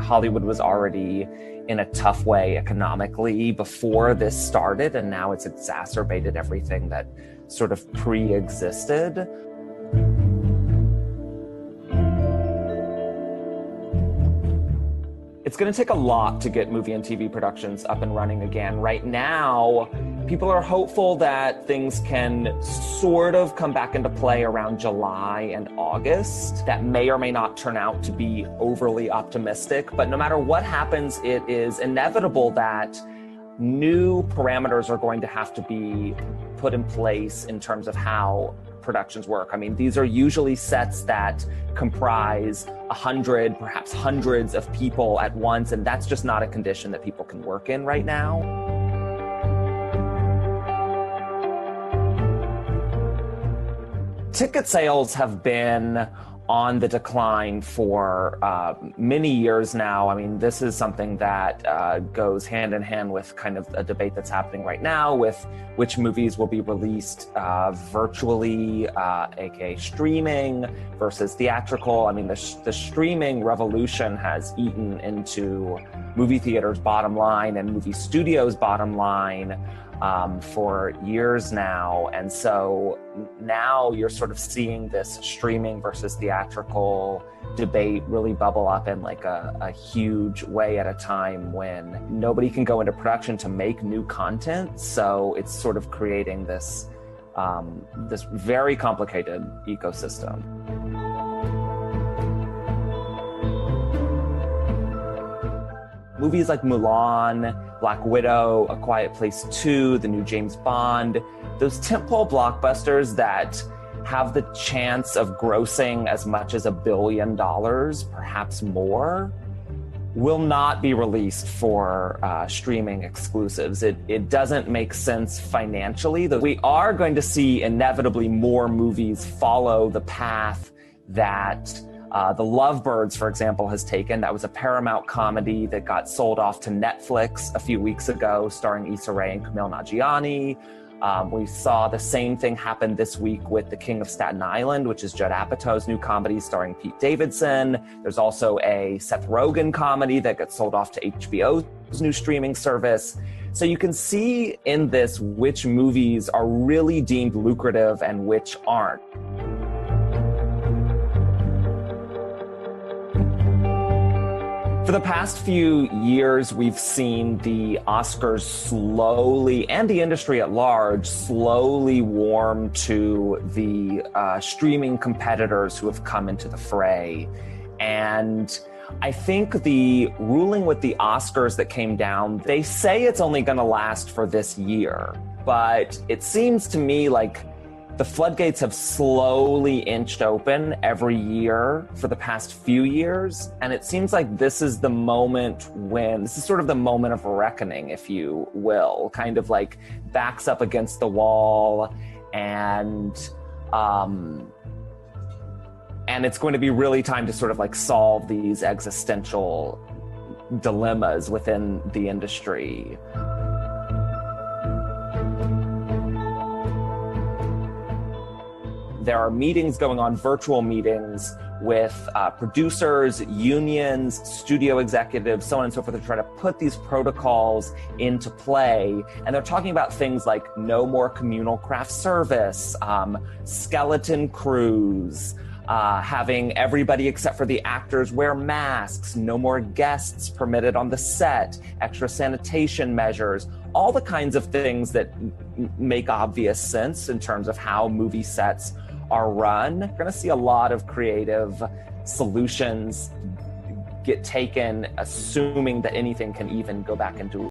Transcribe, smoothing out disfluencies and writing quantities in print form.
Hollywood was already in a tough way economically before this started, and now it's exacerbated everything that sort of pre-existed. It's going to take a lot to get movie and TV productions up and running again. Right now, people are hopeful that things can sort of come back into play around July and August. That may or may not turn out to be overly optimistic, but no matter what happens, it is inevitable that new parameters are going to have to be put in place in terms of how productions work. I mean, these are usually sets that comprise 100, perhaps hundreds of people at once, and that's just not a condition that people can work in right now. Ticket sales have been on the decline for many years now. I mean, this is something that goes hand in hand with kind of a debate that's happening right now with which movies will be released virtually, aka streaming, versus theatrical. I mean, the streaming revolution has eaten into movie theaters' bottom line and movie studios' bottom line for years now. And so now you're sort of seeing this streaming versus theatrical debate really bubble up in like a huge way at a time when nobody can go into production to make new content. So it's sort of creating this, this very complicated ecosystem. Movies like Mulan, Black Widow, A Quiet Place 2, the new James Bond, those tentpole blockbusters that have the chance of grossing as much as $1 billion, perhaps more, will not be released for streaming exclusives. It doesn't make sense financially. We are going to see inevitably more movies follow the path that The Lovebirds, for example, has taken. That was a Paramount comedy that got sold off to Netflix a few weeks ago, starring Issa Rae and Kumail Nanjiani. We saw the same thing happen this week with The King of Staten Island, which is Judd Apatow's new comedy starring Pete Davidson. There's also a Seth Rogen comedy that gets sold off to HBO's new streaming service. So you can see in this which movies are really deemed lucrative and which aren't. For the past few years, we've seen the Oscars slowly, and the industry at large, slowly warm to the streaming competitors who have come into the fray. And I think the ruling with the Oscars that came down, they say it's only going to last for this year. But it seems to me like the floodgates have slowly inched open every year for the past few years. And it seems like this is the moment when, this is sort of the moment of reckoning, if you will, kind of like backs up against the wall and it's going to be really time to sort of like solve these existential dilemmas within the industry. There are meetings going on, virtual meetings with producers, unions, studio executives, so on and so forth, to try to put these protocols into play. And they're talking about things like no more communal craft service, skeleton crews, having everybody except for the actors wear masks, no more guests permitted on the set, extra sanitation measures, all the kinds of things that make obvious sense in terms of how movie sets are run. We're going to see a lot of creative solutions get taken, assuming that anything can even go back into